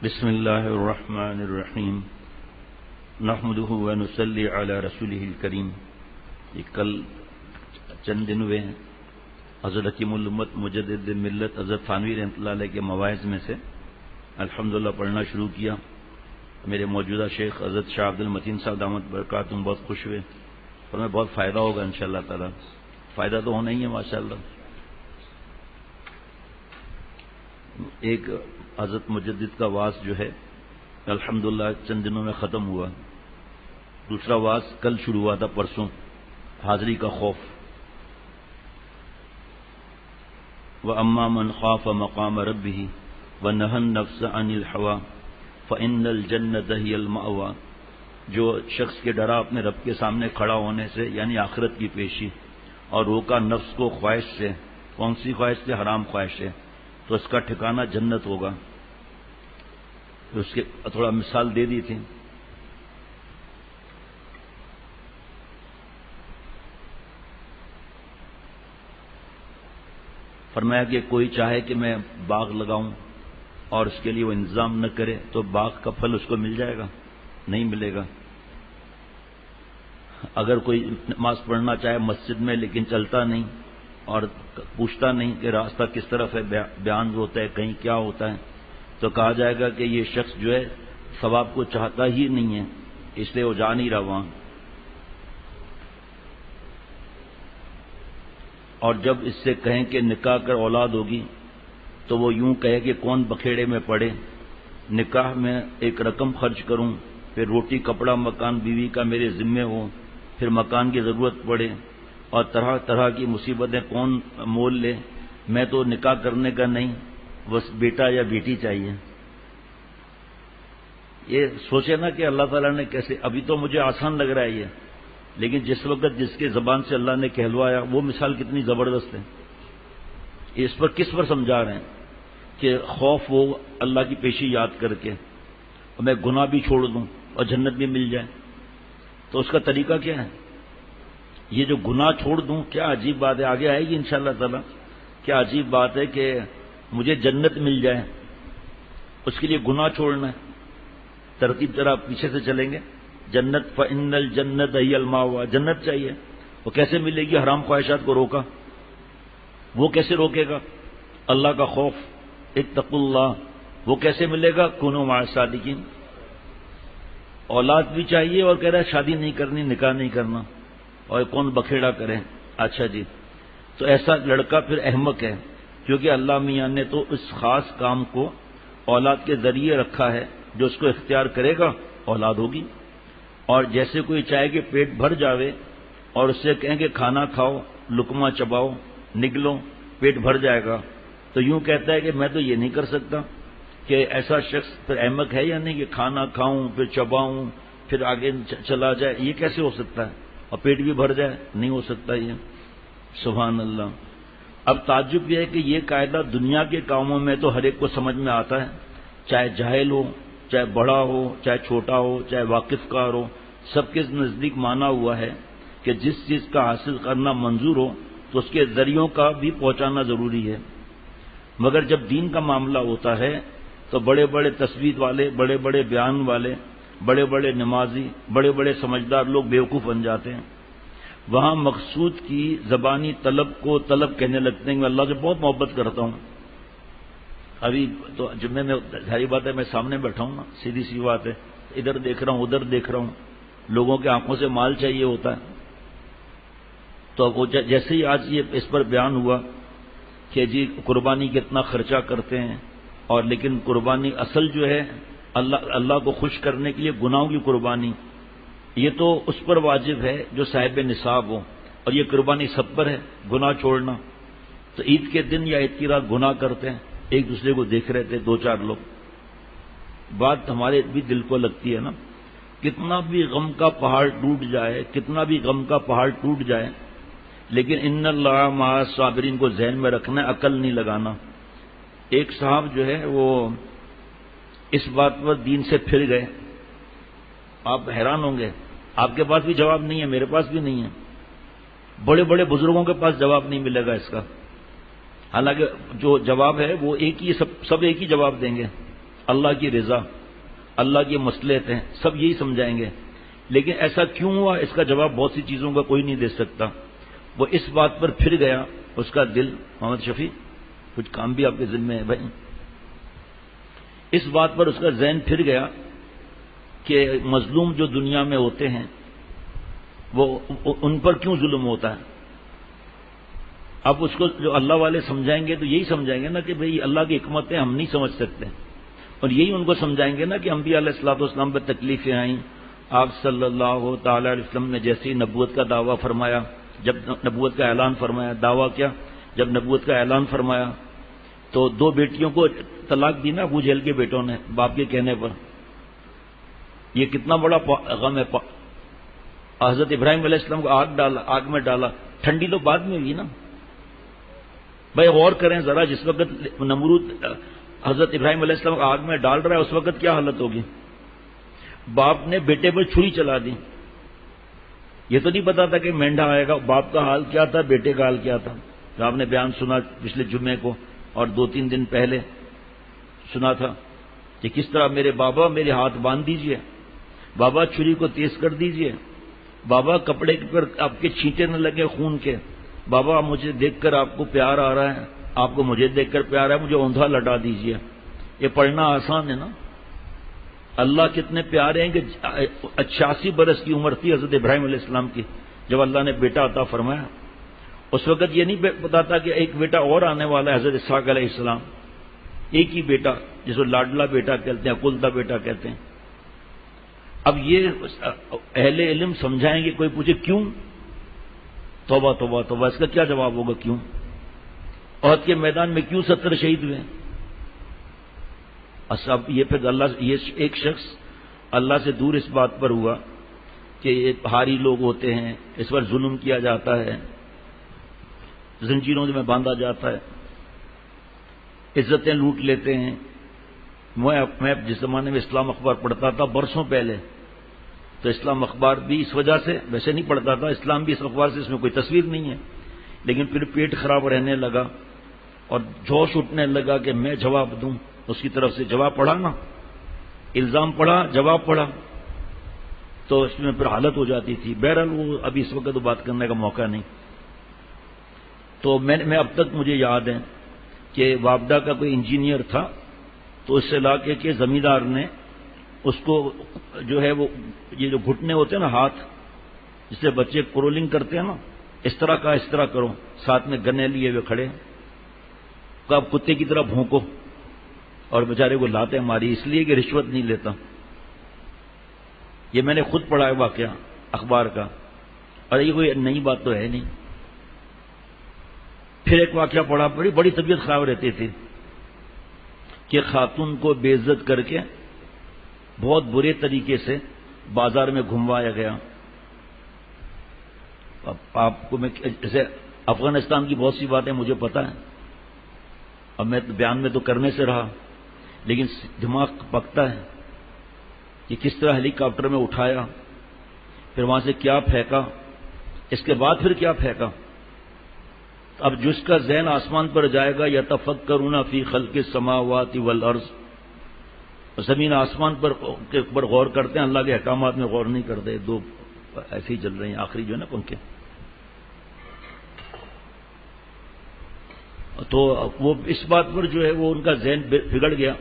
بسم اللہ الرحمن الرحیم نحمدہ ونصلی علی رسولہ الکریم. کل چند دن ہوئے ہیں حضرت حکیم الامت مجدد ملت حضرت تھانوی رحمۃ اللہ علیہ کے مواعظ میں سے الحمدللہ پڑھنا شروع کیا. میرے موجودہ شیخ حضرت شاہ عبد المتین صاحب دامت برکاتہم بہت خوش ہوئے اور میں بہت فائدہ ہوگا انشاءاللہ تعالی. فائدہ تو ہونا ہی ہے ماشاءاللہ. ایک حضرت مجدد کا واعظ جو ہے الحمدللہ چند دنوں میں ختم ہوا. دوسرا واعظ کل شروع ہوا تھا پرسوں، حاضری کا خوف. وَأَمَّا مَنْ خَافَ مَقَامَ رَبِّهِ وَنَهَى النَّفْسَ عَنِ الْهَوَىٰ فَإِنَّ الْجَنَّةَ هِيَ الْمَأْوَىٰ. جو شخص کے ڈرا اپنے رب کے سامنے کھڑا ہونے سے یعنی آخرت کی پیشی، اور روکا نفس کو خواہش سے. کون سی خواہش سے؟ حرام خواہش سے. تو اس کا ٹھکانہ جنت ہوگا. اس کے تھوڑا مثال دے دی تھی. فرمایا کہ کوئی چاہے کہ میں باغ لگاؤں اور اس کے لیے وہ انتظام نہ کرے تو باغ کا پھل اس کو مل جائے گا؟ نہیں ملے گا. اگر کوئی نماز پڑھنا چاہے مسجد میں لیکن چلتا نہیں اور پوچھتا نہیں کہ راستہ کس طرف ہے، بیان ہوتا ہے کہیں کیا ہوتا ہے، تو کہا جائے گا کہ یہ شخص جو ہے ثواب کو چاہتا ہی نہیں ہے، اس لیے وہ جا نہیں رہا وہاں. اور جب اس سے کہیں کہ نکاح کر اولاد ہوگی تو وہ یوں کہے کہ کون بکھیڑے میں پڑے. نکاح میں ایک رقم خرچ کروں، پھر روٹی کپڑا مکان بیوی کا میرے ذمے ہو، پھر مکان کی ضرورت پڑے اور طرح طرح کی مصیبتیں کون مول لے. میں تو نکاح کرنے کا نہیں، بس بیٹا یا بیٹی چاہیے. یہ سوچے نا کہ اللہ تعالیٰ نے کیسے. ابھی تو مجھے آسان لگ رہا ہے یہ، لیکن جس وقت جس کے زبان سے اللہ نے کہلوایا وہ مثال کتنی زبردست ہے. اس پر کس پر سمجھا رہے ہیں کہ خوف ہو اللہ کی پیشی یاد کر کے اور میں گناہ بھی چھوڑ دوں اور جنت بھی مل جائے. تو اس کا طریقہ کیا ہے؟ یہ جو گناہ چھوڑ دوں، کیا عجیب بات ہے. آگے آئے گی انشاءاللہ تعالی. کیا عجیب بات ہے کہ مجھے جنت مل جائے، اس کے لیے گناہ چھوڑنا ہے. ترتیب ذرا پیچھے سے چلیں گے. جنت فإن الجنت ہی المأویٰ، جنت چاہیے. وہ کیسے ملے گی؟ حرام خواہشات کو روکا. وہ کیسے روکے گا؟ اللہ کا خوف، اتقوا اللہ. وہ کیسے ملے گا؟ کونوا مع الصادقین. اولاد بھی چاہیے اور کہہ رہا ہے شادی نہیں کرنی، نکاح نہیں کرنا، اور کون بکھیڑا کرے. اچھا جی، تو ایسا لڑکا پھر احمق ہے، کیونکہ اللہ میاں نے تو اس خاص کام کو اولاد کے ذریعے رکھا ہے. جو اس کو اختیار کرے گا اولاد ہوگی. اور جیسے کوئی چاہے کہ پیٹ بھر جاوے اور اس سے کہیں کہ کھانا کھاؤ، لقمہ چباؤ، نگلو، پیٹ بھر جائے گا، تو یوں کہتا ہے کہ میں تو یہ نہیں کر سکتا. کہ ایسا شخص پھر احمق ہے یا نہیں کہ کھانا کھاؤں پھر چباؤں پھر آگے چلا جائے؟ یہ کیسے ہو سکتا ہے؟ اور پیٹ بھی بھر جائے؟ نہیں ہو سکتا یہ. سبحان اللہ. اب تعجب یہ ہے کہ یہ قاعدہ دنیا کے کاموں میں تو ہر ایک کو سمجھ میں آتا ہے، چاہے جاہل ہو، چاہے بڑا ہو، چاہے چھوٹا ہو، چاہے واقف کار ہو. سب کے نزدیک مانا ہوا ہے کہ جس چیز کا حاصل کرنا منظور ہو تو اس کے ذریعوں کا بھی پہنچانا ضروری ہے. مگر جب دین کا معاملہ ہوتا ہے تو بڑے بڑے تصویر والے، بڑے بڑے بیان والے، بڑے بڑے نمازی، بڑے بڑے سمجھدار لوگ بیوقوف بن جاتے ہیں. وہاں مقصود کی زبانی طلب کو طلب کہنے لگتے ہیں. میں اللہ سے بہت محبت کرتا ہوں. ابھی تو جمعے میں ظاہری بات ہے میں سامنے بیٹھا ہوں نا، سیدھی سی بات ہے، ادھر دیکھ رہا ہوں ادھر دیکھ رہا ہوں. لوگوں کے آنکھوں سے مال چاہیے ہوتا ہے. تو جیسے ہی آج یہ اس پر بیان ہوا کہ جی قربانی کتنا خرچہ کرتے ہیں، اور لیکن قربانی اصل جو ہے اللہ کو خوش کرنے کے لیے گناہوں کی قربانی، یہ تو اس پر واجب ہے جو صاحب نصاب ہو. اور یہ قربانی سب پر ہے، گناہ چھوڑنا. تو عید کے دن یا عید کی رات گناہ کرتے ہیں، ایک دوسرے کو دیکھ رہے تھے دو چار لوگ. بات ہمارے بھی دل کو لگتی ہے نا. کتنا بھی غم کا پہاڑ ٹوٹ جائے، کتنا بھی غم کا پہاڑ ٹوٹ جائے، لیکن ان اللہ مع الصابرین کو ذہن میں رکھنا ہے، عقل نہیں لگانا. ایک صاحب جو ہے وہ اس بات پر دین سے پھر گئے. آپ حیران ہوں گے، آپ کے پاس بھی جواب نہیں ہے، میرے پاس بھی نہیں ہے، بڑے بڑے بزرگوں کے پاس جواب نہیں ملے گا اس کا. حالانکہ جو جواب ہے وہ ایک ہی، سب ایک ہی جواب دیں گے. اللہ کی رضا، اللہ کی مصلحت ہیں، سب یہی سمجھائیں گے. لیکن ایسا کیوں ہوا، اس کا جواب بہت سی چیزوں کا کوئی نہیں دے سکتا. وہ اس بات پر پھر گیا، اس کا دل، محمد شفیع کچھ کام بھی آپ کے ذمہ ہے بھائی، اس بات پر اس کا ذہن پھر گیا کہ مظلوم جو دنیا میں ہوتے ہیں وہ ان پر کیوں ظلم ہوتا ہے. اب اس کو جو اللہ والے سمجھائیں گے تو یہی سمجھائیں گے نا کہ بھئی اللہ کی حکمتیں ہم نہیں سمجھ سکتے، اور یہی ان کو سمجھائیں گے نا کہ انبیاء علیہ الصلوۃ والسلام پہ تکلیفیں آئیں. آپ صلی اللہ تعالی علیہ وسلم نے جیسے ہی نبوت کا دعویٰ فرمایا، جب نبوت کا اعلان فرمایا، دعویٰ کیا، جب نبوت کا اعلان فرمایا تو 2 بیٹیوں کو طلاق دی نا ابو جہل کے بیٹوں نے باپ کے کہنے پر. یہ کتنا بڑا غم ہے. حضرت ابراہیم علیہ السلام کو آگ میں ڈالا، ٹھنڈی تو بعد میں ہوئی نا. بھائی غور کریں ذرا، جس وقت نمرود حضرت ابراہیم علیہ السلام کو آگ میں ڈال رہا ہے اس وقت کیا حالت ہوگی. باپ نے بیٹے پر چھری چلا دی. یہ تو نہیں پتا تھا کہ مینڈا آئے گا. باپ کا حال کیا تھا، بیٹے کا حال کیا تھا. آپ نے بیان سنا پچھلے جمعے کو اور 2-3 دن پہلے سنا تھا کہ کس طرح میرے بابا میرے ہاتھ باندھ دیجئے، بابا چھری کو تیز کر دیجئے، بابا کپڑے پر آپ کے چھینٹے نہ لگے خون کے، بابا مجھے دیکھ کر آپ کو پیار آ رہا ہے، آپ کو مجھے دیکھ کر پیار ہے، مجھے اوندھا لٹا دیجئے. یہ پڑھنا آسان ہے نا. اللہ کتنے پیارے ہیں کہ 86 برس کی عمر تھی حضرت ابراہیم علیہ السلام کی جب اللہ نے بیٹا عطا فرمایا. اس وقت یہ نہیں پتا تھا کہ ایک بیٹا اور آنے والا ہے، حضرت اسحاق علیہ السلام. ایک ہی بیٹا جس کو لاڈلا بیٹا کہتے ہیں، اکلتا بیٹا کہتے ہیں. اب یہ اہل علم سمجھائیں گے. کوئی پوچھے کیوں، توبہ توبہ توبہ، اس کا کیا جواب ہوگا کیوں. احد کے میدان میں کیوں 70 شہید ہوئے. اب یہ پھر یہ ایک شخص اللہ سے دور اس بات پر ہوا کہ یہ بھاری لوگ ہوتے ہیں، اس پر ظلم کیا جاتا ہے، زنجیروں میں باندھا جاتا ہے، عزتیں لوٹ لیتے ہیں. میں جس زمانے میں اسلام اخبار پڑھتا تھا برسوں پہلے، تو اسلام اخبار بھی اس وجہ سے ویسے نہیں پڑھتا تھا، اسلام بھی اس اخبار سے، اس میں کوئی تصویر نہیں ہے، لیکن پھر پیٹ خراب رہنے لگا اور جوش اٹھنے لگا کہ میں جواب دوں. اس کی طرف سے جواب پڑھا نا، الزام پڑھا، جواب پڑھا، تو اس میں پھر حالت ہو جاتی تھی. بہرحال وہ ابھی اس وقت بات کرنے کا موقع نہیں. تو میں اب تک مجھے یاد ہے کہ وابڈا کا کوئی انجینئر تھا، تو اس علاقے کے زمیندار نے اس کو جو ہے وہ یہ جو گھٹنے ہوتے ہیں نا ہاتھ جس سے بچے کرولنگ کرتے ہیں نا، اس طرح کا اس طرح کرو، ساتھ میں گنے لیے ہوئے کھڑے، کہ آپ کتے کی طرح بھونکو، اور بیچارے کو لاتے ماری اس لیے کہ رشوت نہیں لیتا. یہ میں نے خود پڑھا ہے واقعہ اخبار کا، اور یہ کوئی نئی بات تو ہے نہیں. پھر ایک واقعہ پڑھا، بڑی طبیعت خراب رہتی تھی کہ خاتون کو بے عزت کر کے بہت برے طریقے سے بازار میں گھموایا گیا. آپ کو میں جیسے افغانستان کی بہت سی باتیں مجھے پتہ ہیں، اب میں بیان میں تو کرنے سے رہا، لیکن دماغ پکتا ہے کہ کس طرح ہیلی کاپٹر میں اٹھایا، پھر وہاں سے کیا پھینکا، اس کے بعد پھر کیا پھینکا. اب جس کا ذہن آسمان پر جائے گا، یتفکرون فی خلق السماوات والارض، زمین آسمان پر غور کرتے ہیں، اللہ کے احکامات میں غور نہیں کرتے. 2 ایسے ہی چل رہے ہیں، آخری جو ہے نا پنکھے. تو وہ اس بات پر جو ہے وہ ان کا ذہن بگڑ گیا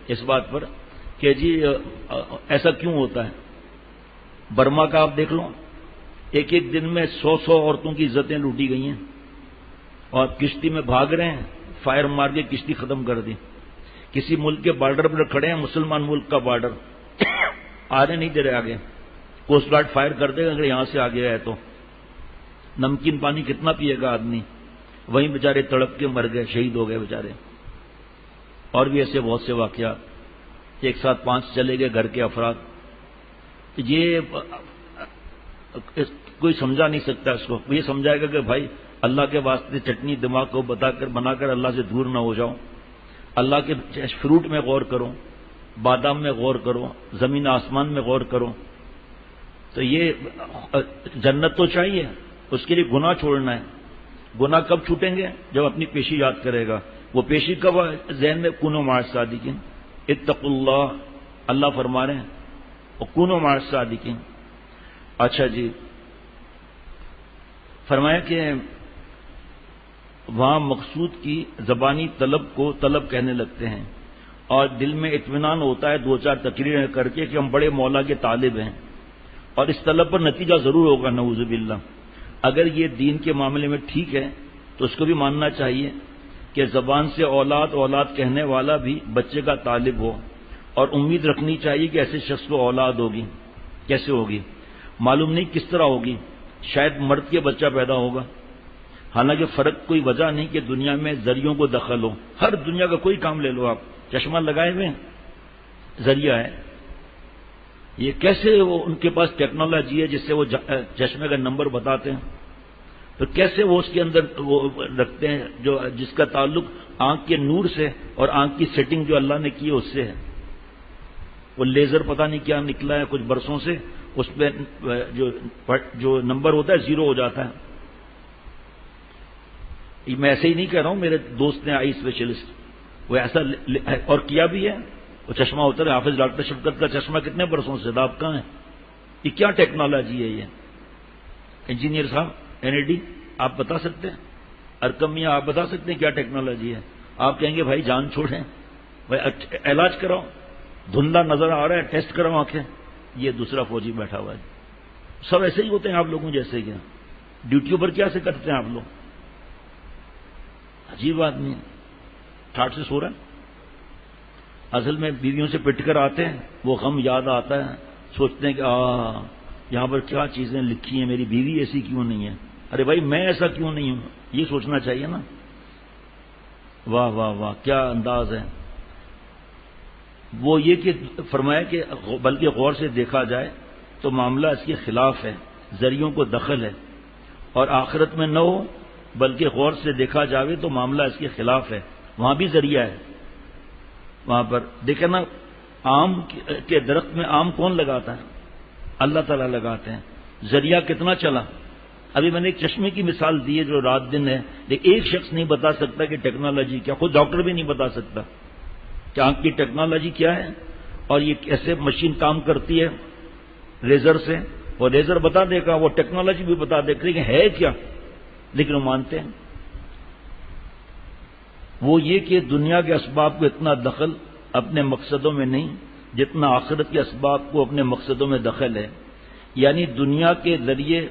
اس بات پر کہ جی ایسا کیوں ہوتا ہے. برما کا آپ دیکھ لو، ایک دن میں 100 عورتوں کی عزتیں لوٹی گئی ہیں، اور کشتی میں بھاگ رہے ہیں، فائر مار کے کشتی ختم کر دی. کسی ملک کے بارڈر پر کھڑے ہیں، مسلمان ملک کا بارڈر، آنے نہیں دے رہے آگے. کوسٹ گارڈ فائر کر دے گا اگر یہاں سے آگے ہے تو. نمکین پانی کتنا پیے گا آدمی، وہیں بیچارے تڑپ کے مر گئے، شہید ہو گئے بیچارے. اور بھی ایسے بہت سے واقعات، ایک ساتھ 5 چلے گئے گھر کے افراد. یہ کوئی سمجھا نہیں سکتا اس کو. یہ سمجھائے گا کہ بھائی اللہ کے واسطے چٹنی دماغ کو بنا کر اللہ سے دور نہ ہو جاؤ، اللہ کے فروٹ میں غور کرو، بادام میں غور کرو، زمین آسمان میں غور کرو. تو یہ جنت تو چاہیے، اس کے لیے گناہ چھوڑنا ہے. گناہ کب چھوٹیں گے؟ جب اپنی پیشی یاد کرے گا. وہ پیشی کب ذہن میں کونو معاش صادقین، اتقوا اللہ، اللہ فرما رہے ہیں وکونوا مع الصادقین۔ اچھا جی، فرمایا کہ وہاں مقصود کی زبانی طلب کو طلب کہنے لگتے ہیں اور دل میں اطمینان ہوتا ہے دو چار تقریریں کر کے کہ ہم بڑے مولا کے طالب ہیں، اور اس طلب پر نتیجہ ضرور ہوگا نعوذ باللہ۔ اگر یہ دین کے معاملے میں ٹھیک ہے تو اس کو بھی ماننا چاہیے کہ زبان سے اولاد اولاد کہنے والا بھی بچے کا طالب ہو، اور امید رکھنی چاہیے کہ ایسے شخص کو اولاد ہوگی۔ کیسے ہوگی معلوم نہیں، کس طرح ہوگی، شاید مرد کے بچہ پیدا ہوگا، حالانکہ فرق کوئی وجہ نہیں کہ دنیا میں ذریعوں کو دخل ہو۔ ہر دنیا کا کوئی کام لے لو آپ، چشمہ لگائے ہوئے ذریعہ ہے، یہ کیسے وہ ان کے پاس ٹیکنالوجی ہے جس سے وہ چشمے کا نمبر بتاتے ہیں، تو کیسے وہ اس کے اندر وہ رکھتے ہیں جو جس کا تعلق آنکھ کے نور سے اور آنکھ کی سیٹنگ جو اللہ نے کی ہے اس سے ہے۔ وہ لیزر پتہ نہیں کیا نکلا ہے کچھ برسوں سے، اس پہ جو نمبر ہوتا ہے زیرو ہو جاتا ہے۔ میں ایسے ہی نہیں کہہ رہا ہوں، میرے دوست نے آئی اسپیشلسٹ، وہ ایسا اور کیا بھی ہے، وہ چشمہ ہوتا ہے حافظ ڈاکٹر شفقت کا چشمہ کتنے برسوں سے آپ کہاں ہے؟ یہ کیا ٹیکنالوجی ہے؟ یہ انجینئر صاحب این ای ڈی آپ بتا سکتے ہیں؟ ارکم میاں آپ بتا سکتے ہیں کیا ٹیکنالوجی ہے؟ آپ کہیں گے بھائی جان چھوڑیں، بھائی علاج کراؤ، دھندلا نظر آ رہا ہے ٹیسٹ کراؤ آنکھیں۔ یہ دوسرا فوجی بیٹھا ہوا ہے، سب ایسے ہی ہوتے ہیں آپ لوگوں جیسے کیا ڈیوٹیوں پر کیا سے کرتے ہیں آپ لوگ؟ عجیب آدمی ہے، ٹھاٹ سے سو رہا ہے۔ اصل میں بیویوں سے پٹ کر آتے ہیں، وہ غم یاد آتا ہے، سوچتے ہیں کہ یہاں پر کیا چیزیں لکھی ہیں، میری بیوی ایسی کیوں نہیں ہے، ارے بھائی میں ایسا کیوں نہیں ہوں، یہ سوچنا چاہیے نا۔ واہ واہ واہ کیا انداز ہے۔ وہ یہ کہ فرمایا کہ بلکہ غور سے دیکھا جائے تو معاملہ اس کے خلاف ہے، ذریعوں کو دخل ہے، اور آخرت میں نہ ہو بلکہ غور سے دیکھا جاوے تو معاملہ اس کے خلاف ہے، وہاں بھی ذریعہ ہے۔ وہاں پر دیکھیں نا، آم کے درخت میں آم کون لگاتا ہے؟ اللہ تعالیٰ لگاتے ہیں، ذریعہ کتنا چلا۔ ابھی میں نے ایک چشمے کی مثال دی ہے جو رات دن ہے، لیکن ایک شخص نہیں بتا سکتا کہ ٹیکنالوجی کیا، خود ڈاکٹر بھی نہیں بتا سکتا کہ آنکھ کی ٹیکنالوجی کیا ہے اور یہ کیسے مشین کام کرتی ہے لیزر سے، اور لیزر بتا دے گا، وہ ٹیکنالوجی بھی بتا دے گا کہ ہے کیا، لیکن وہ مانتے ہیں۔ وہ یہ کہ دنیا کے اسباب کو اتنا دخل اپنے مقصدوں میں نہیں جتنا آخرت کے اسباب کو اپنے مقصدوں میں دخل ہے، یعنی دنیا کے ذریعے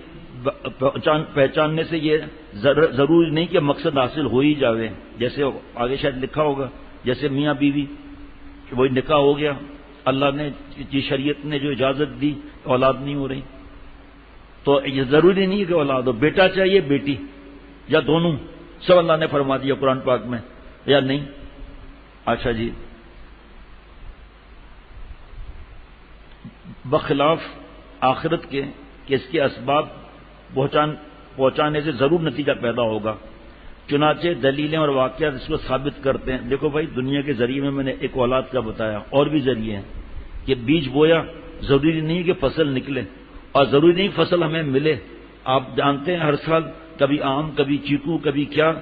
پہچاننے سے یہ ضروری نہیں کہ مقصد حاصل ہو ہی جاوے، جیسے آگے شاید لکھا ہوگا جیسے میاں بیوی کہ وہی نکاح ہو گیا، اللہ نے جی شریعت نے جو اجازت دی اولاد نہیں ہو رہی، تو یہ ضروری نہیں کہ اولاد ہو، بیٹا چاہیے بیٹی یا دونوں، سب اللہ نے فرما دیا قرآن پاک میں یا نہیں؟ اچھا جی، بخلاف آخرت کے کہ اس کے اسباب پہنچانے سے ضرور نتیجہ پیدا ہوگا، چنانچہ دلیلیں اور واقعات اس کو ثابت کرتے ہیں۔ دیکھو بھائی، دنیا کے ذریعے میں نے ایک اولاد کا بتایا، اور بھی ذریعے ہیں کہ بیج بویا، ضروری نہیں کہ فصل نکلے، اور ضروری نہیں فصل ہمیں ملے۔ آپ جانتے ہیں ہر سال کبھی آم، کبھی چیکو، کبھی کیا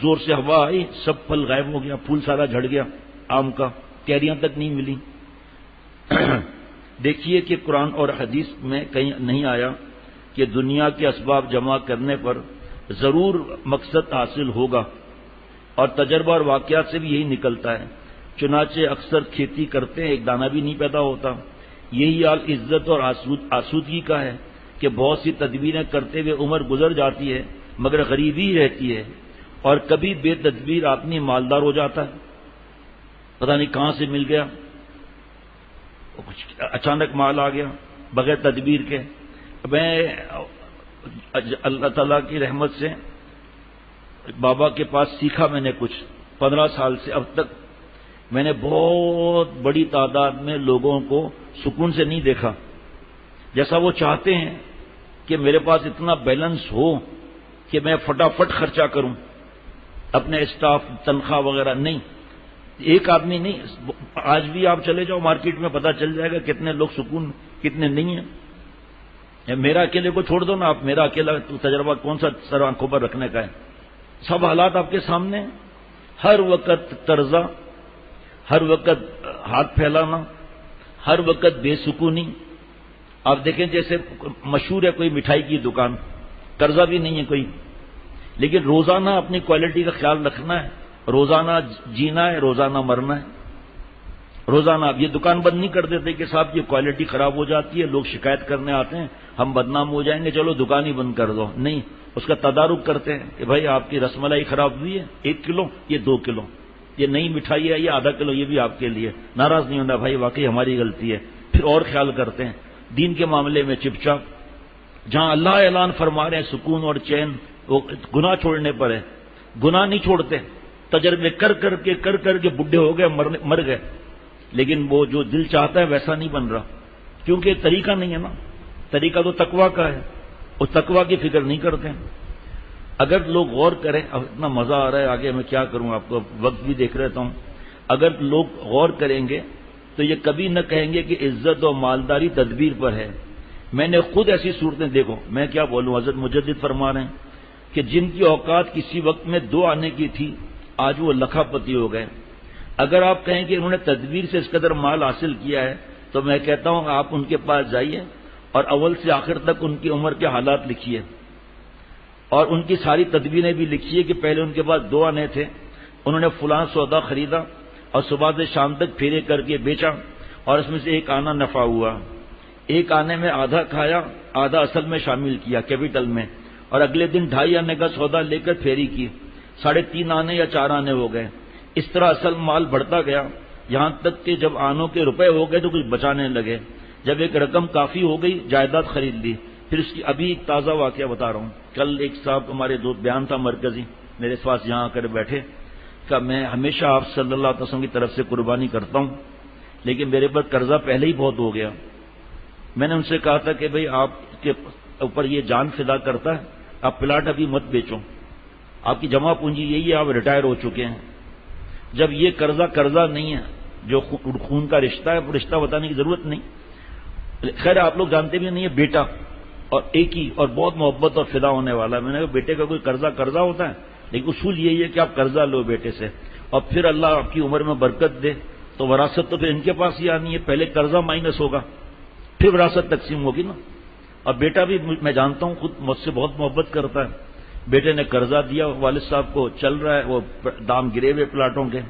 زور سے ہوا آئی، سب پھل غائب ہو گیا، پھول سارا جھڑ گیا، آم کا کیریاں تک نہیں ملی۔ دیکھیے کہ قرآن اور حدیث میں کہیں نہیں آیا کہ دنیا کے اسباب جمع کرنے پر ضرور مقصد حاصل ہوگا، اور تجربہ اور واقعات سے بھی یہی نکلتا ہے۔ چنانچہ اکثر کھیتی کرتے ہیں، ایک دانہ بھی نہیں پیدا ہوتا۔ یہی حال عزت اور آسودگی کا ہے کہ بہت سی تدبیریں کرتے ہوئے عمر گزر جاتی ہے مگر غریبی رہتی ہے، اور کبھی بے تدبیر آدمی مالدار ہو جاتا ہے، پتہ نہیں کہاں سے مل گیا، اچانک مال آ گیا بغیر تدبیر کے۔ میں اللہ تعالیٰ کی رحمت سے بابا کے پاس سیکھا میں نے کچھ 15 سال سے اب تک میں نے بہت بڑی تعداد میں لوگوں کو سکون سے نہیں دیکھا، جیسا وہ چاہتے ہیں کہ میرے پاس اتنا بیلنس ہو کہ میں فٹافٹ خرچہ کروں اپنے اسٹاف تنخواہ وغیرہ، نہیں، ایک آدمی نہیں، آج بھی آپ چلے جاؤ مارکیٹ میں پتہ چل جائے گا کتنے لوگ سکون کتنے نہیں ہیں۔ میرا اکیلے کو چھوڑ دو نا آپ، میرا اکیلا تجربہ کون سا سر آنکھوں پر رکھنے کا ہے، سب حالات آپ کے سامنے، ہر وقت قرضہ، ہر وقت ہاتھ پھیلانا، ہر وقت بے سکونی. آپ دیکھیں جیسے مشہور ہے کوئی مٹھائی کی دکان، قرضہ بھی نہیں ہے کوئی، لیکن روزانہ اپنی کوالٹی کا خیال رکھنا ہے، روزانہ جینا ہے، روزانہ مرنا ہے. روزانہ آپ یہ دکان بند نہیں کر دیتے کہ صاحب یہ کوالٹی خراب ہو جاتی ہے، لوگ شکایت کرنے آتے ہیں، ہم بدنام ہو جائیں گے، چلو دکان ہی بند کر دو. نہیں، اس کا تدارک کرتے ہیں کہ بھائی آپ کی رس ملائی خراب ہوئی ہے 1 کلو، یہ 2 کلو، یہ نئی مٹھائی ہے یہ آدھا کلو، یہ بھی آپ کے لیے. ناراض نہیں ہونا بھائی، واقعی ہماری غلطی ہے. پھر اور خیال کرتے ہیں. دین کے معاملے میں چپ چاپ، جہاں اللہ اعلان فرما رہے ہیں سکون اور چین، وہ گناہ چھوڑنے پر ہے. گناہ نہیں چھوڑتے، تجربے کر کر کے بڈھے ہو گئے، مر گئے، لیکن وہ جو دل چاہتا ہے ویسا نہیں بن رہا، کیونکہ طریقہ نہیں ہے نا. طریقہ تو تقویٰ کا ہے، اس تقویٰ کی فکر نہیں کرتے. اگر لوگ غور کریں، اب اتنا مزہ آ رہا ہے آگے میں کیا کروں، آپ کو وقت بھی دیکھ رہتا ہوں. اگر لوگ غور کریں گے تو یہ کبھی نہ کہیں گے کہ عزت و مالداری تدبیر پر ہے. میں نے خود ایسی صورتیں دیکھو، میں کیا بولوں، حضرت مجدد فرما رہے ہیں کہ جن کی اوقات کسی وقت میں 2 آنے کی تھی، آج وہ لکھا پتی ہو گئے. اگر آپ کہیں کہ انہوں نے تدبیر سے اس قدر مال حاصل کیا ہے، تو میں کہتا ہوں آپ ان کے پاس جائیے اور اول سے آخر تک ان کی عمر کے حالات لکھیے، اور ان کی ساری تدبیریں بھی لکھیے کہ پہلے ان کے پاس 2 آنے تھے، انہوں نے فلاں سودا خریدا اور صبح سے شام تک پھیرے کر کے بیچا، اور اس میں سے 1 آنا نفع ہوا. 1 آنے میں آدھا کھایا، آدھا اصل میں شامل کیا کیپٹل میں، اور اگلے دن 2.5 آنے کا سودا لے کر پھیری کی، 3.5 آنے یا 4 آنے ہو گئے. اس طرح اصل مال بڑھتا گیا، یہاں تک کہ جب آنوں کے روپے ہو گئے تو کچھ بچانے لگے. جب ایک رقم کافی ہو گئی، جائیداد خرید لی. پھر اس کی ابھی ایک تازہ واقعہ بتا رہا ہوں. کل ایک صاحب ہمارے دوست بیان تھا مرکزی، میرے پاس یہاں آ کر بیٹھے، کہ میں ہمیشہ آپ صلی اللہ علیہ وسلم کی طرف سے قربانی کرتا ہوں، لیکن میرے پر قرضہ پہلے ہی بہت ہو گیا. میں نے ان سے کہا تھا کہ بھئی آپ کے اوپر یہ جان فدا کرتا ہے، آپ پلاٹ ابھی مت بیچو، آپ کی جمع پونجی یہی ہے، آپ ریٹائر ہو چکے ہیں. جب یہ قرضہ نہیں ہے، جو خون کا رشتہ ہے، وہ رشتہ بتانے کی ضرورت نہیں. خیر آپ لوگ جانتے بھی نہیں ہے، بیٹا اور ایک ہی اور بہت محبت اور فدا ہونے والا. میں نے کہا بیٹے کا کوئی قرضہ ہوتا ہے، لیکن اصول یہی ہے کہ آپ قرضہ لو بیٹے سے، اور پھر اللہ آپ کی عمر میں برکت دے تو وراثت تو پھر ان کے پاس ہی آنی ہے. پہلے قرضہ مائنس ہوگا، پھر وراثت تقسیم ہوگی نا. اور بیٹا بھی میں جانتا ہوں خود مجھ سے بہت محبت کرتا ہے. بیٹے نے قرضہ دیا والد صاحب کو، چل رہا ہے، وہ دام گرے ہوئے پلاٹوں کے،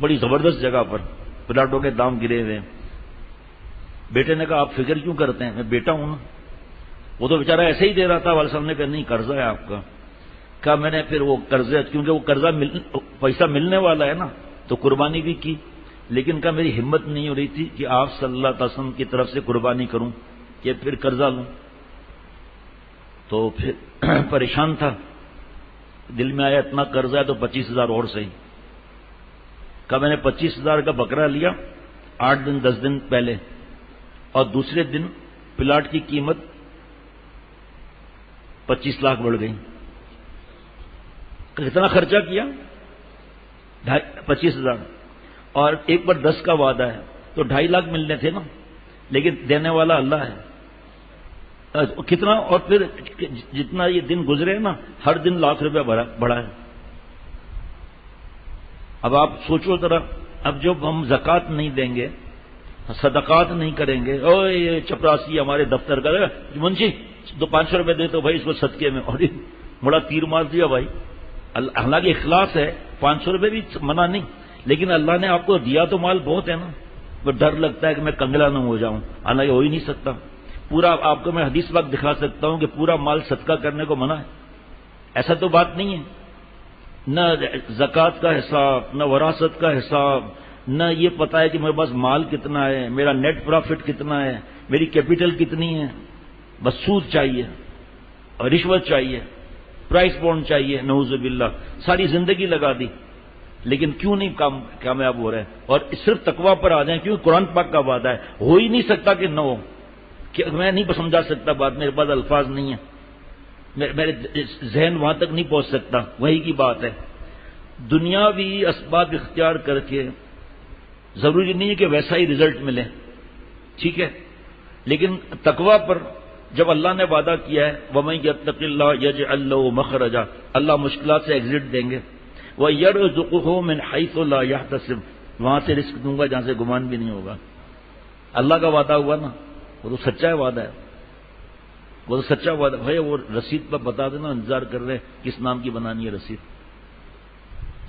بڑی زبردست جگہ پر پلاٹوں کے دام گرے ہوئے. بیٹے نے کہا آپ فکر کیوں کرتے ہیں، میں بیٹا ہوں نا. وہ تو بیچارہ ایسے ہی دے رہا تھا. والد صاحب نے کہا نہیں قرضہ ہے آپ کا. کہا میں نے پھر وہ قرضہ، کیونکہ وہ قرضہ پیسہ ملنے والا ہے نا، تو قربانی بھی کی، لیکن کہا میری ہمت نہیں ہو رہی تھی کہ آپ صلی اللہ علیہ وسلم کی طرف سے قربانی کروں کہ پھر قرضہ لوں. تو پھر پریشان تھا، دل میں آیا اتنا قرضہ ہے تو 25,000 اور صحیح. کہا میں نے 25,000 کا بکرا لیا 8 دن 10 دن پہلے، اور دوسرے دن پلاٹ کی قیمت 25 لاکھ بڑھ گئی. کتنا خرچہ کیا؟ 25,000، اور ایک بار 10 کا وعدہ ہے تو 2.5 لاکھ ملنے تھے نا، لیکن دینے والا اللہ ہے. کتنا، اور پھر جتنا یہ دن گزرے نا، ہر دن لاکھ روپے بڑھا ہے. اب آپ سوچو ذرا، اب جب ہم زکوٰۃ نہیں دیں گے، صدقات نہیں کریں گے، او یہ چپراسی ہمارے دفتر کا منشی 500 روپے دے تو بھائی اس کو صدقے میں، اور بڑا تیر مار دیا بھائی. حالانکہ اخلاص ہے، 500 روپے بھی منع نہیں، لیکن اللہ نے آپ کو دیا تو مال بہت ہے نا. وہ ڈر لگتا ہے کہ میں کنگلا نہ ہو جاؤں، حالانکہ ہو ہی نہیں سکتا. پورا آپ کو میں حدیث وقت دکھا سکتا ہوں کہ پورا مال صدقہ کرنے کو منع ہے. ایسا تو بات نہیں ہے. نہ زکوٰۃ کا حساب، نہ وراثت کا حساب، نہ یہ پتا ہے کہ میرے پاس مال کتنا ہے، میرا نیٹ پروفٹ کتنا ہے، میری کیپٹل کتنی ہے. بس سود چاہیے اور رشوت چاہیے، پرائز بانڈ چاہیے، نعوذ باللہ. ساری زندگی لگا دی، لیکن کیوں نہیں کامیاب ہو رہے. اور صرف تقویٰ پر آ جائیں، کیونکہ قرآن پاک کا وعدہ ہے. ہو ہی نہیں سکتا کہ نہ ہو، کہ میں نہیں سمجھا سکتا بات، میرے پاس الفاظ نہیں ہیں، میرے ذہن وہاں تک نہیں پہنچ سکتا. وہی کی بات ہے. دنیاوی اسباب اختیار کر کے ضروری نہیں ہے کہ ویسا ہی رزلٹ ملے، ٹھیک ہے، لیکن تقویٰ پر جب اللہ نے وعدہ کیا ہے وَمَن يَتَّقِ اللَّهَ يَجْعَل لَّهُ مَخْرَجًا، اللہ مشکلات سے ایگزٹ دیں گے. وَيَرْزُقْهُ مِنْ حَيْثُ لَا يَحْتَسِبُ، وہاں سے رزق دوں گا جہاں سے گمان بھی نہیں ہوگا. اللہ کا وعدہ ہوا نا, وہ تو سچا وعدہ ہے, وہ تو سچا وعدہ. بھائی وہ رسید پر بتا دینا, انتظار کر رہے کس نام کی بنانی ہے رسید,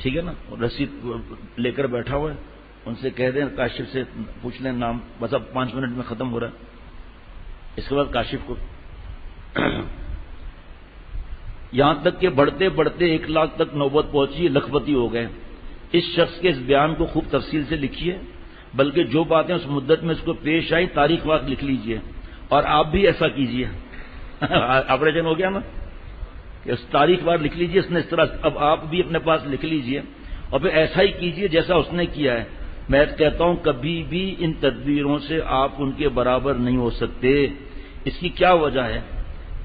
ٹھیک ہے نا. رسید لے کر بیٹھا ہوا ہے, ان سے کہہ دیں کاشف سے پوچھ لیں نام, بس اب 5 منٹ میں ختم ہو رہا ہے. اس کے بعد کاشف کو یہاں تک کہ بڑھتے بڑھتے 1 لاکھ تک نوبت پہنچی, لکھپتی ہو گئے. اس شخص کے اس بیان کو خوب تفصیل سے لکھیے, بلکہ جو باتیں اس مدت میں اس کو پیش آئی تاریخ وقت لکھ لیجئے, اور آپ بھی ایسا کیجئے. آپریشن ہو گیا نا, کہ اس تاریخ وار لکھ لیجئے اس نے اس طرح, اب آپ بھی اپنے پاس لکھ لیجئے اور پھر ایسا ہی کیجئے جیسا اس نے کیا ہے. میں کہتا ہوں کبھی بھی ان تدبیروں سے آپ ان کے برابر نہیں ہو سکتے. اس کی کیا وجہ ہے؟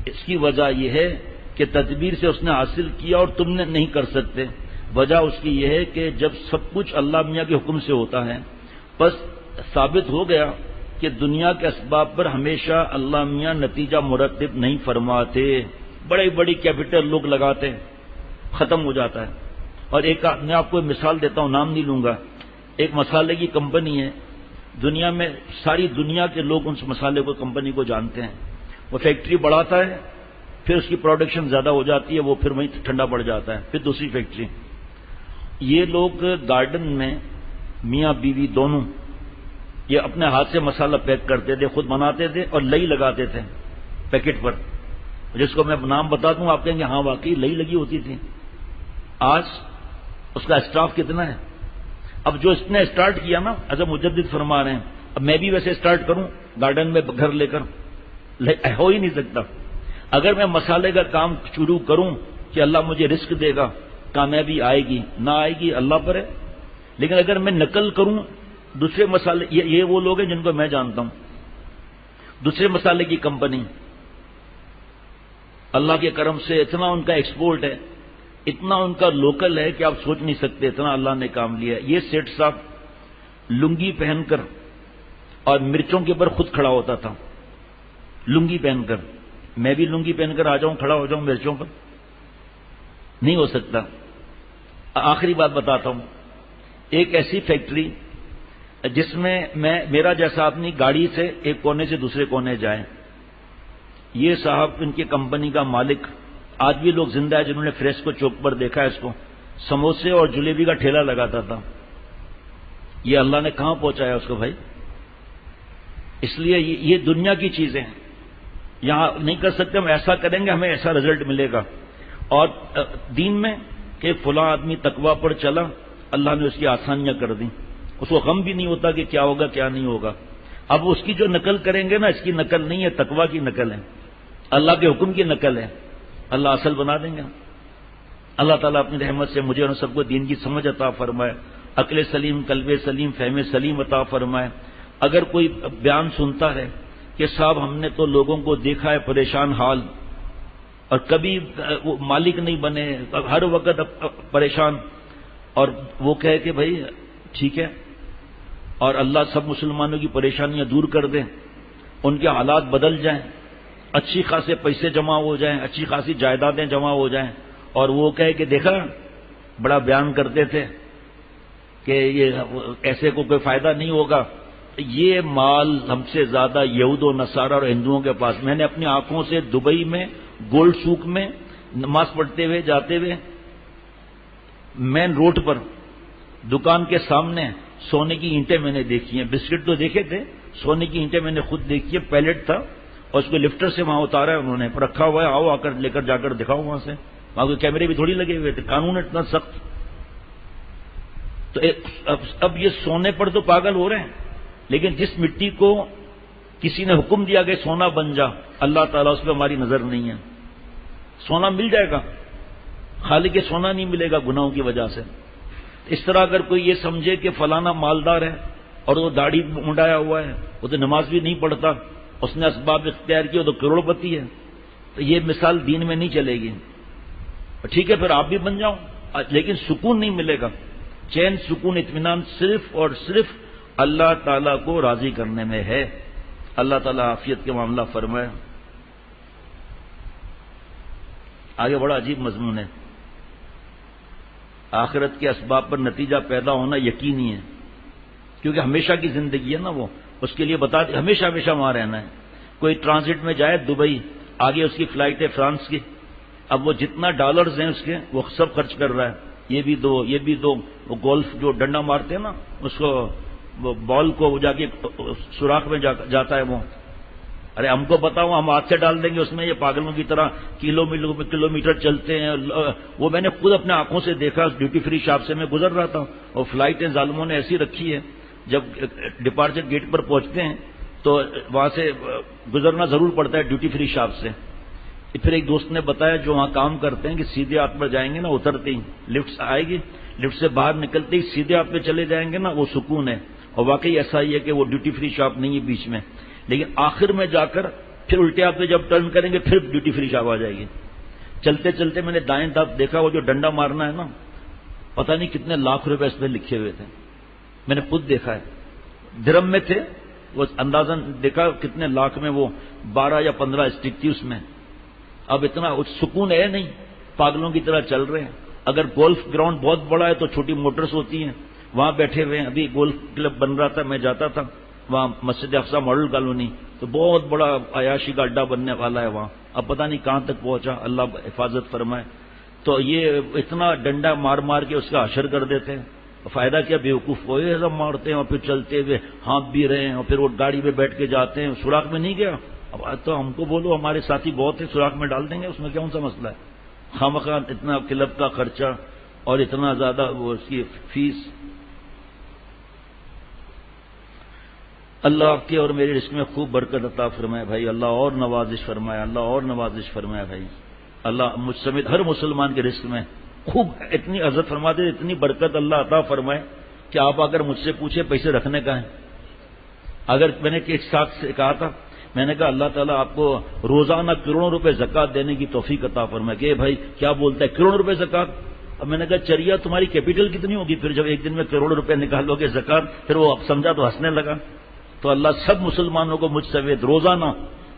اس کی وجہ یہ ہے کہ تدبیر سے اس نے حاصل کیا اور تم نے نہیں کر سکتے. وجہ اس کی یہ ہے کہ جب سب کچھ اللہ میاں کے حکم سے ہوتا ہے, بس ثابت ہو گیا کہ دنیا کے اسباب پر ہمیشہ اللہ میاں نتیجہ مرتب نہیں فرماتے. بڑی بڑی کیپٹل لوگ لگاتے ہیں, ختم ہو جاتا ہے. اور میں آپ کو مثال دیتا ہوں, نام نہیں لوں گا. ایک مسالے کی کمپنی ہے, دنیا میں ساری دنیا کے لوگ اس مسالے کو, کمپنی کو جانتے ہیں. وہ فیکٹری بڑھاتا ہے, پھر اس کی پروڈکشن زیادہ ہو جاتی ہے, وہ پھر وہیں ٹھنڈا پڑ جاتا ہے, پھر دوسری فیکٹری. یہ لوگ گارڈن میں میاں بیوی دونوں یہ اپنے ہاتھ سے مسالہ پیک کرتے تھے, خود بناتے تھے اور لئی لگاتے تھے پیکٹ پر, جس کو میں نام بتا دوں آپ کہیں گے ہاں واقعی لئی لگی ہوتی تھی. آج اس کا اسٹاف کتنا ہے؟ اب جو اس نے اسٹارٹ کیا نا, حضرت مجدد فرما رہے ہیں, اب میں بھی ویسے اسٹارٹ کروں گارڈن میں گھر لے کر, ہو ہی نہیں سکتا. اگر میں مسالے کا کام شروع کروں کہ اللہ مجھے رزق دے گا, کامیابی آئے گی نہ آئے گی اللہ پر ہے. لیکن اگر میں نقل کروں دوسرے مسالے, یہ وہ لوگ ہیں جن کو میں جانتا ہوں, دوسرے مسالے کی کمپنی, اللہ کے کرم سے اتنا ان کا ایکسپورٹ ہے, اتنا ان کا لوکل ہے کہ آپ سوچ نہیں سکتے اتنا اللہ نے کام لیا. یہ سیٹ صاحب لنگی پہن کر اور مرچوں کے اوپر خود کھڑا ہوتا تھا, لنگی پہن کر. میں بھی لنگی پہن کر آ جاؤں, کھڑا ہو جاؤں مرچوں پر, نہیں ہو سکتا. آخری بات بتاتا ہوں, ایک ایسی فیکٹری جس میں میرا جیسا آدمی گاڑی سے ایک کونے سے دوسرے کونے جائے, یہ صاحب ان کی کمپنی کا مالک آج بھی لوگ زندہ ہے جنہوں نے فریسکو چوک پر دیکھا ہے اس کو, سموسے اور جلیبی کا ٹھیلا لگاتا تھا. یہ اللہ نے کہاں پہنچایا اس کو بھائی؟ اس لیے یہ دنیا کی چیزیں ہیں, یہاں نہیں کر سکتے. ہم ایسا کریں گے ہمیں ایسا رزلٹ ملے گا. اور دین میں کہ فلاں آدمی تقوی پر چلا, اللہ نے اس کی آسانیاں کر دیں, اس کو غم بھی نہیں ہوتا کہ کیا ہوگا کیا نہیں ہوگا. اب اس کی جو نقل کریں گے نا, اس کی نقل نہیں ہے, تقوی کی نقل ہے, اللہ کے حکم کی نقل ہے. اللہ اصل بنا دیں گے. اللہ تعالیٰ اپنی رحمت سے مجھے اور سب کو دین کی سمجھ عطا فرمائے, عقل سلیم, قلب سلیم, فہم سلیم عطا فرمائے. اگر کوئی بیان سنتا ہے کہ صاحب ہم نے تو لوگوں کو دیکھا ہے پریشان حال, اور کبھی وہ مالک نہیں بنے, ہر وقت پریشان, اور وہ کہے کہ بھائی ٹھیک ہے اور اللہ سب مسلمانوں کی پریشانیاں دور کر دیں, ان کے حالات بدل جائیں, اچھی خاصے پیسے جمع ہو جائیں, اچھی خاصی جائیدادیں جمع ہو جائیں, اور وہ کہے کہ دیکھا بڑا بیان کرتے تھے کہ یہ ایسے کو کوئی فائدہ نہیں ہوگا. یہ مال ہم سے زیادہ یہود و نصارہ اور ہندوؤں کے پاس. میں نے اپنی آنکھوں سے دبئی میں گولڈ سوق میں نماز پڑھتے ہوئے جاتے ہوئے مین روڈ پر دکان کے سامنے سونے کی اینٹیں میں نے دیکھی ہیں. بسکٹ تو دیکھے تھے, سونے کی اینٹیں میں نے خود دیکھی ہے. پیلٹ تھا اور اس کو لفٹر سے وہاں اتارا ہے انہوں نے, رکھا ہوا ہے, آؤ آ کر لے کر جا کر دکھاؤ وہاں سے. وہاں کے کیمرے بھی تھوڑی لگے ہوئے تھے, قانون اتنا سخت. تو اب یہ سونے پر تو پاگل ہو رہے ہیں, لیکن جس مٹی کو کسی نے حکم دیا کہ سونا بن جا, اللہ تعالیٰ اس پہ ہماری نظر نہیں ہے. سونا مل جائے گا, خالق سونا نہیں ملے گا گناہوں کی وجہ سے. اس طرح اگر کوئی یہ سمجھے کہ فلانا مالدار ہے اور وہ داڑھی منڈایا ہوا ہے, وہ تو نماز بھی نہیں پڑھتا, اس نے اسباب اختیار کیا, تو کروڑ پتی ہے, تو یہ مثال دین میں نہیں چلے گی. ٹھیک ہے پھر آپ بھی بن جاؤ, لیکن سکون نہیں ملے گا. چین, سکون, اطمینان صرف اور صرف اللہ تعالیٰ کو راضی کرنے میں ہے. اللہ تعالیٰ عافیت کے معاملہ فرمائے. آگے بڑا عجیب مضمون ہے. آخرت کے اسباب پر نتیجہ پیدا ہونا یقینی ہے, کیونکہ ہمیشہ کی زندگی ہے نا وہ، اس کے لیے بتا دیں ہمیشہ ہمیشہ وہاں رہنا ہے. کوئی ٹرانزٹ میں جائے دبئی، آگے اس کی فلائٹ ہے فرانس کی، اب وہ جتنا ڈالرز ہیں اس کے وہ سب خرچ کر رہا ہے، یہ بھی دو یہ بھی دو. وہ گولف جو ڈنڈا مارتے ہیں نا اس کو، وہ بال کو وہ جا کے سوراخ میں جاتا ہے وہ. ارے ہم کو بتاؤ، ہم ہاتھ سے ڈال دیں گے اس میں، یہ پاگلوں کی طرح کلو میٹر چلتے ہیں. وہ میں نے خود اپنے آنکھوں سے دیکھا، ڈیوٹی فری شاپ سے میں گزر رہا تھا اور فلائٹیں ظالموں نے ایسی رکھی ہے، جب ڈپارچر گیٹ پر پہنچتے ہیں تو وہاں سے گزرنا ضرور پڑتا ہے ڈیوٹی فری شاپ سے. پھر ایک دوست نے بتایا جو وہاں کام کرتے ہیں کہ سیدھے ہاتھ پر جائیں گے نا، اترتے ہی لفٹ آئے گی، لفٹ سے باہر نکلتے ہی سیدھے ہاتھ پہ چلے جائیں گے نا، وہ سکون ہے. اور واقعی ایسا ہی ہے کہ وہ ڈیوٹی فری شاپ نہیں ہے بیچ میں، لیکن آخر میں جا کر پھر الٹے ہاتھ پہ جب ٹرن کریں گے پھر ڈیوٹی فری شاپ آ جائے گی. چلتے چلتے میں نے دائیں طرف دیکھا، وہ جو ڈنڈا مارنا ہے نا، پتہ نہیں کتنے لاکھ روپے اس پہ لکھے ہوئے تھے. میں نے خود دیکھا ہے، درم میں تھے وہ، اندازاً دیکھا کتنے لاکھ میں، وہ 12 یا 15 اسٹک تھی اس میں. اب اتنا سکون ہے نہیں، پاگلوں کی طرح چل رہے ہیں. اگر گولف گراؤنڈ بہت بڑا ہے تو چھوٹی موٹرز ہوتی ہیں، وہاں بیٹھے ہوئے ہیں. ابھی گولف کلب بن رہا تھا، میں جاتا تھا وہاں مسجد افسا ماڈل کالونی، تو بہت بڑا عیاشی کا اڈا بننے والا ہے وہاں. اب پتہ نہیں کہاں تک پہنچا، اللہ حفاظت فرمائے. تو یہ اتنا ڈنڈا مار مار کے اس کا حشر کر دیتے ہیں. فائدہ کیا، بیوقوف وہ سب مارتے ہیں اور پھر چلتے ہوئے ہانپ بھی رہے ہیں اور پھر وہ گاڑی میں بیٹھ کے جاتے ہیں. سوراخ میں نہیں گیا، اب تو ہم کو بولو، ہمارے ساتھی بہت ہیں، سوراخ میں ڈال دیں گے، اس میں کون سا مسئلہ ہے. خامخواہ اتنا کلب کا خرچہ اور اتنا زیادہ وہ اس کی فیس. اللہ آپ کے اور میرے رزق میں خوب برکت عطا فرمائے بھائی، اللہ اور نوازش فرمائے، اللہ اور نوازش فرمائے بھائی. اللہ مجھ سمیت ہر مسلمان کے رزق میں خوب اتنی عزت فرما دے، اتنی برکت اللہ عطا فرمائے کہ آپ اگر مجھ سے پوچھے پیسے رکھنے کا ہے. اگر میں نے ایک ساتھ سے کہا تھا، میں نے کہا اللہ تعالیٰ آپ کو روزانہ کروڑوں روپے زکوٰۃ دینے کی توفیق عطا فرمائے. کہ بھائی کیا بولتا ہے، کروڑوں روپے زکوٰۃ؟ اب میں نے کہا چریا تمہاری کیپٹل کتنی ہوگی پھر جب ایک دن میں کروڑوں روپے نکالو گے زکوٰۃ؟ پھر وہ اب سمجھا تو ہنسنے لگا. تو اللہ سب مسلمانوں کو مجھ سمیت روزانہ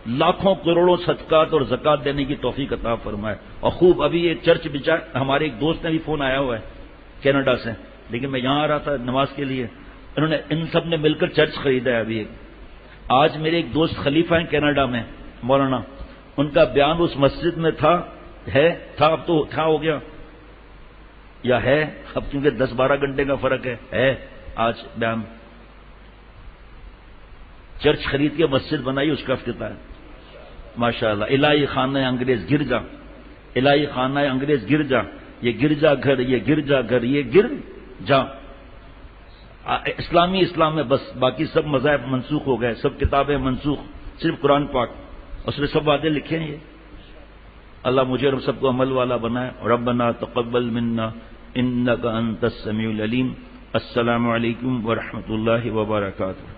لاکھوں کروڑوں صدقات اور زکوٰۃ دینے کی توفیق عطا فرمائے. اور خوب ابھی یہ چرچ بچا، ہمارے ایک دوست نے بھی فون آیا ہوا ہے کینیڈا سے، لیکن میں یہاں آ رہا تھا نماز کے لیے، انہوں نے ان سب نے مل کر چرچ خریدا ہے. ابھی آج میرے ایک دوست خلیفہ ہیں کینیڈا میں، مولانا، ان کا بیان اس مسجد میں تھا اب تو تھا ہو گیا یا ہے اب، کیونکہ 10-12 گھنٹے کا فرق ہے آج بیان. چرچ خرید کے مسجد بنائی، اس کا افتتاح ہے ماشاء اللہ. الہی خانہ انگریز گرجا، الہی خانہ انگریز گرجا، یہ گرجا گھر، یہ گرجا گھر، یہ گر جا. اسلام میں بس، باقی سب مذاہب منسوخ ہو گئے، سب کتابیں منسوخ، صرف قرآن پاک، اس میں سب وعدے لکھے ہیں. یہ اللہ مجھے اور سب کو عمل والا بنائے. ربنا تقبل منا انک انت السمیع العلیم. السلام علیکم ورحمۃ اللہ وبرکاتہ.